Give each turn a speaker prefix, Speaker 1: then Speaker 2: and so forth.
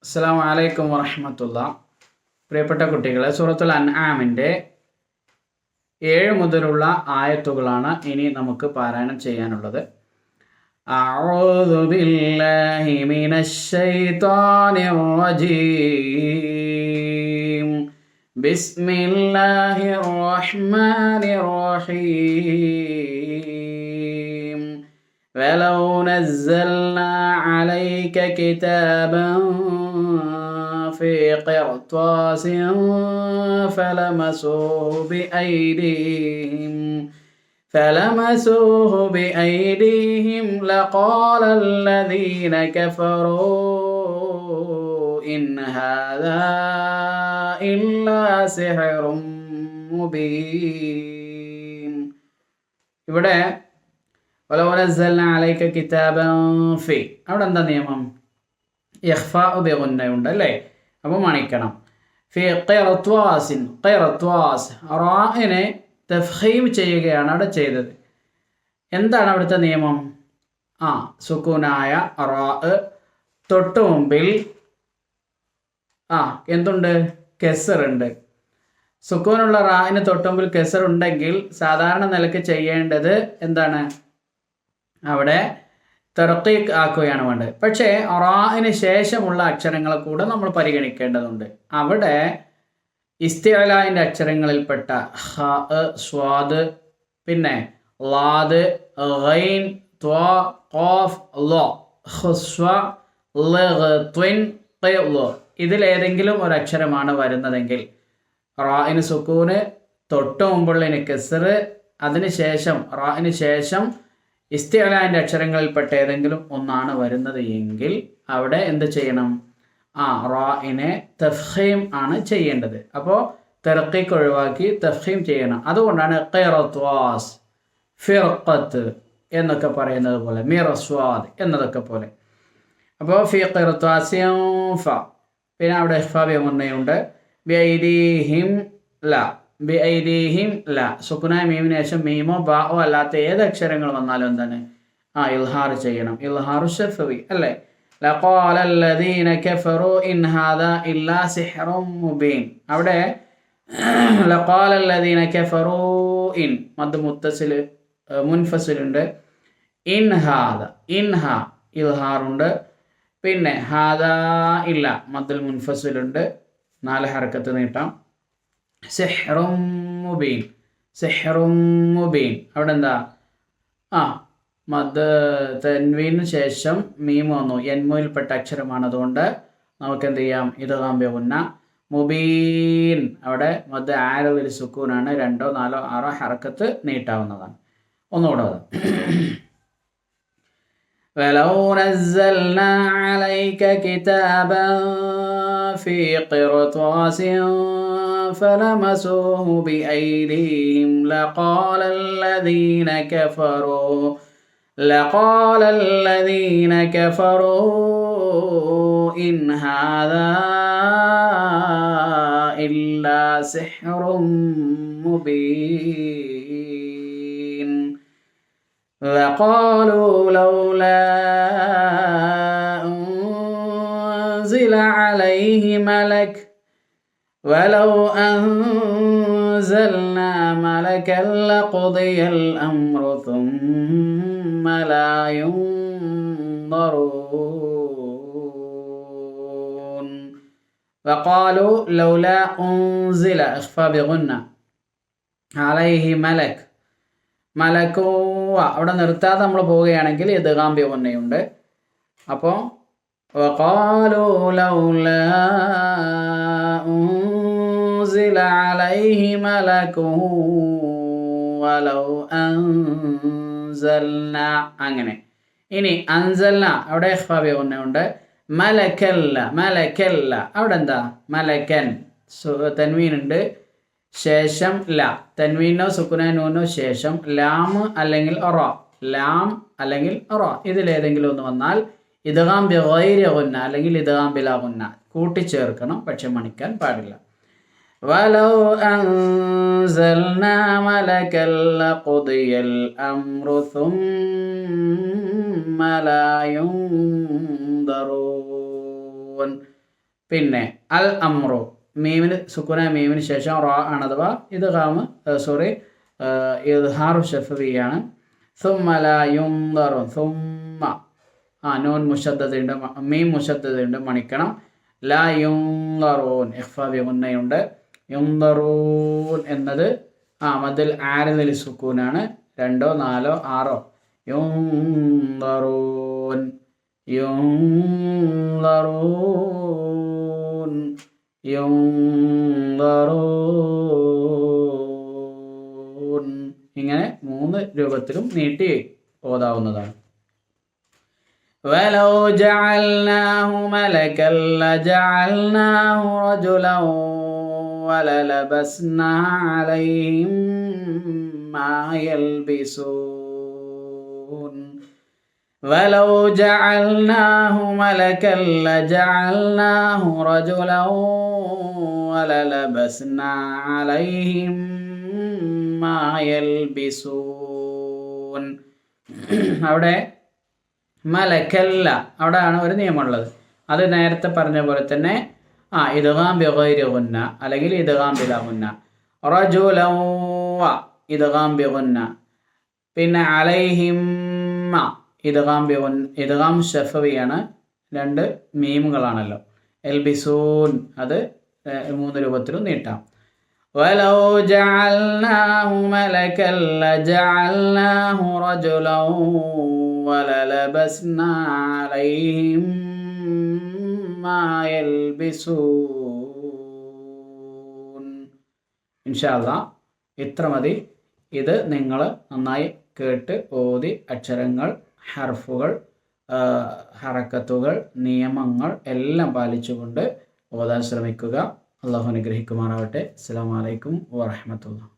Speaker 1: അസ്സലാമു അലൈക്കും വറഹ്മത്തുള്ളാ. പ്രിയപ്പെട്ട കുട്ടികളെ, സൂറത്തുൽ അൻആമിൻ്റെ 7 മുതലുള്ള ആയത്തുകളാണ് ഇനി നമുക്ക് പാരായണം ചെയ്യാനുള്ളത്. അഊദു ബില്ലാഹി മിനശ് ശൈത്വാനിർ റജീം. ബിസ്മില്ലാഹിർ റഹ്മാനിർ റഹീം. വലൗ നസ്സൽനാ അലൈക കിതാബൻ في قرطاس فلمسوه بأيديهم لقال الذين كفروا إن هذا إلا سحر مبين. ഇവിടെ വലൗ നസ്സൽനാ അലൈക കിതാബൻ ഫി, അവിടെ എന്താ നിയമം? ഇഖ്ഫാ ബിഗുന്നയുണ്ട് അല്ലേ? അപ്പോൾ മണിക്കണം. ഫി ഖിർത്വാസിൻ, ഖിർത്വാസ് റാഇനെ തഫ്ഖീം ചെയ്യുകയാണ് അവിടെ ചെയ്തത്. എന്താണ് അവിടുത്തെ നിയമം? സുക്കൂനായ റാ തൊട്ട് മുമ്പിൽ എന്തുണ്ട്? കെസറുണ്ട്. സുക്കൂനുള്ള റാഇന് തൊട്ട് മുമ്പിൽ കെസർ ഉണ്ടെങ്കിൽ സാധാരണ നിലയ്ക്ക് ചെയ്യേണ്ടത് എന്താണ്? അവിടെ തർക്കീഖ് ആക്കുകയാണ് വേണ്ടത്. പക്ഷേ റാഇന് ശേഷമുള്ള അക്ഷരങ്ങളെ കൂടെ നമ്മൾ പരിഗണിക്കേണ്ടതുണ്ട്. അവിടെ ഇസ്തിഅലാഇൻ്റെ അക്ഷരങ്ങളിൽപ്പെട്ട ഹ, സ്വാദ്, പിന്നെ ലാദ്, ഗൈൻ, ത്വാ, ഖാഫ്, ലോ, ഖുസ്വ, ലഗ്, ത്വിൻ, ഖിള്, ഇതിലേതെങ്കിലും ഒരു അക്ഷരമാണ് വരുന്നതെങ്കിൽ റാഇന് സുക്കൂന്, തൊട്ട് മുമ്പുള്ളതിന് കെസർ, അതിനുശേഷം റാഇന് ശേഷം ഇസ്തിഅലാഇൻ്റെ അക്ഷരങ്ങളിൽപ്പെട്ട ഏതെങ്കിലും ഒന്നാണ് വരുന്നത് എങ്കിൽ അവിടെ എന്ത് ചെയ്യണം? റാഇനെ തഫ്ഖീം ആണ് ചെയ്യേണ്ടത്. അപ്പോൾ തർക്കീഖ് ഒഴിവാക്കി തഫ്ഖീം ചെയ്യണം. അതുകൊണ്ടാണ് ഖിർത്വാസ്, ഫിർഖത്ത് എന്നൊക്കെ പറയുന്നത് പോലെ, മിർസ്വാദ് എന്നതൊക്കെ പോലെ. അപ്പോൾ ഫി ഖിർത്വാസിൻ ഫ, പിന്നെ അവിടെ ഇഖ്ഫാ ബിഗുന്നയുണ്ട്. ബിഐദീഹിം ല, ബിഐദീഹിം ല, സുക്നായ മീമിന് ശേഷം മീമോ ബാओ അല്ലാത്ത ഏത് അക്ഷരങ്ങൾ വന്നാലും എന്താണ്? ഇൽഹാർ ചെയ്യണം. ഇൽഹാറു ശഫവി അല്ലേ? ലഖാല അല്ലദീന കഫറു ഇൻ ഹാദാ ഇല്ലാ സിഹ്റും മുബീൻ. അവിടെ ലഖാല അല്ലദീന കഫറു ഇൻ മദ് മുത്തസിൽ മുൻഫസിലുണ്ട്. ഇൻ ഹാദ, ഇൻഹ ഇൽഹാറുണ്ട്. പിന്നെ ഹാദാ ഇല്ല മദ്ദുൽ മുൻഫസിലുണ്ട്. 4 ഹർക്കത്ത് നീട്ടാം. സിഹ്റും മുബീൻ, സിഹ്റും മുബീൻ. അവിടെ എന്താ? മദ് തൻവീനു ശേഷം മീം വന്നു, യൻമുയിൽപ്പെട്ട അക്ഷരമാണ്. അതുകൊണ്ട് നമുക്ക് എന്ത് ചെയ്യാം? ഇദ്ഗാം ബിഗുന്ന. മുബീൻ അവിടെ മദ് ആരദിൽ സുക്കൂനാണ്. 2, 4, 6 ഹർക്കത്ത് നീട്ടാവുന്നതാണ്. ഒന്നുകൂടെ വലൗ നസ്സൽനാ അലൈക കിതാബൻ ഫീ ഖിർത്വാസിൻ فلمسوه بأيديهم لقال الذين كفروا إن هذا إلا سحر مبين. وقالوا لولا أنزل عليه ملك ولو أنزلنا ملكا لقضي الأمر ثم لا ينظرون. وقالوا لولا أنزل إخفاء بغنة عليه ملك. മലക്കോ അവിടെ നിർത്താതെ നമ്മൾ പോവുകയാണെങ്കിൽ ഇദ്ഗാം ബിഗുന്നയുണ്ട്. അപ്പോൾ وقالوا لولا أنزل عليه ملك ولو أنزلنا, അങ്ങനെ. ഇനി അൻസൽന അവിടെ ഇഖ്ഫാ ബിഗുന്നയുണ്ട്. മലക്കല്ല, മലക്കല്ല അവിടെ എന്താ? മലക്കൻ തൻവീനുണ്ട്, ശേഷം ല, തൻവീനോ സുക്കൂന നൂനോ ശേഷം ലാം അല്ലെങ്കിൽ റ, ലാം അല്ലെങ്കിൽ റ, ഇതിലേതെങ്കിലും ഒന്ന് വന്നാൽ ഇദ്ഗാം ബിഗൈരി ഗുന്ന അല്ലെങ്കിൽ ഇദ്ഗാം ബിലാ ഗുന്ന കൂട്ടിച്ചേർക്കണം. പക്ഷെ മണിക്കാൻ പാടില്ല. വലൗ അൻസൽനാ മലകൻ ലഖുദിയൽ അംറു സുമ്മ ലാ യുൻദറൂൻ. പിന്നെ അൽ അമ്രു മീമിന് സുക്കൂനായ മീമിന് ശേഷം റ ആണ് അഥവാ ഇദ്ഗാം ഇദ്ഹാറു ശഫവിയാണ്. സുമ്മ ലാ യുൻദറൂൻ സുമ്മ നൂൻ മുശദ്ദദുണ്ട് മീം മുശദ്ദദുണ്ട് മണിക്കണം. ലാ യുൻദറൂൻ ഇഖ്ഫാ ബി ഗുന്നയുണ്ട്. യുൻദറൂൻ എന്നത് മദ്ദുൽ ആരിദിൽ സുക്കൂനാണ്. 2 4 6 യുൻദറൂൻ യുൻദറൂൻ യുൻദറൂൻ ഇങ്ങനെ 3 രൂപത്തിലും നീട്ടി ഓതാവുന്നതാണ്. വലൗ ജഅൽനാഹു മലകൻ ലജഅൽനാഹു റജുലൻ വലലബസ്നാ അലൈഹിം മാ യൽബിസൂൻ. വലൗ ജഅൽനാഹു മലകൻ ലജഅൽനാഹു റജുലൻ വലലബസ്നാ അലൈഹിം മാ യൽബിസൂൻ. അവിടെ മലക്കല്ല അവിടെയാണ് ഒരു നിയമമുള്ളത്. അത് നേരത്തെ പറഞ്ഞ പോലെ തന്നെ ഇദ്ഗാം ബിഗൈരി ഗുന്ന അല്ലെങ്കിൽ ഇദ്ഗാം ബിലാ ഗുന്ന. റജുലൻ ഇദ്ഗാം ബിഗുന്ന. പിന്നെ അലൈഹിം ഇദ്ഗാം ശഫവിയാണ്. 2 മീമുകളാണല്ലോ. എൽബിസൂൻ അത് 3 രൂപത്തിലും നീട്ടാം. വലൗ ജഅൽനാഹു മലകൻ ലജഅൽനാഹു റജുലൻ വലലബസ്നാ അലൈഹിം മാ യൽബിസൂൻ. ഇൻഷാ അല്ലാഹ് ഇത്ര മതി. ഇത് നിങ്ങൾ നന്നായി കേട്ട് ഓതി അക്ഷരങ്ങൾ, ഹർഫുകൾ, ഹറക്കത്തുകൾ, നിയമങ്ങൾ എല്ലാം പാലിച്ചുകൊണ്ട് ഓതാൻ ശ്രമിക്കുക. അള്ളാഹു അനുഗ്രഹിക്കുമാറാവട്ടെ. അസ്സലാമു അലൈക്കും വറഹ്മത്തുള്ളാഹി.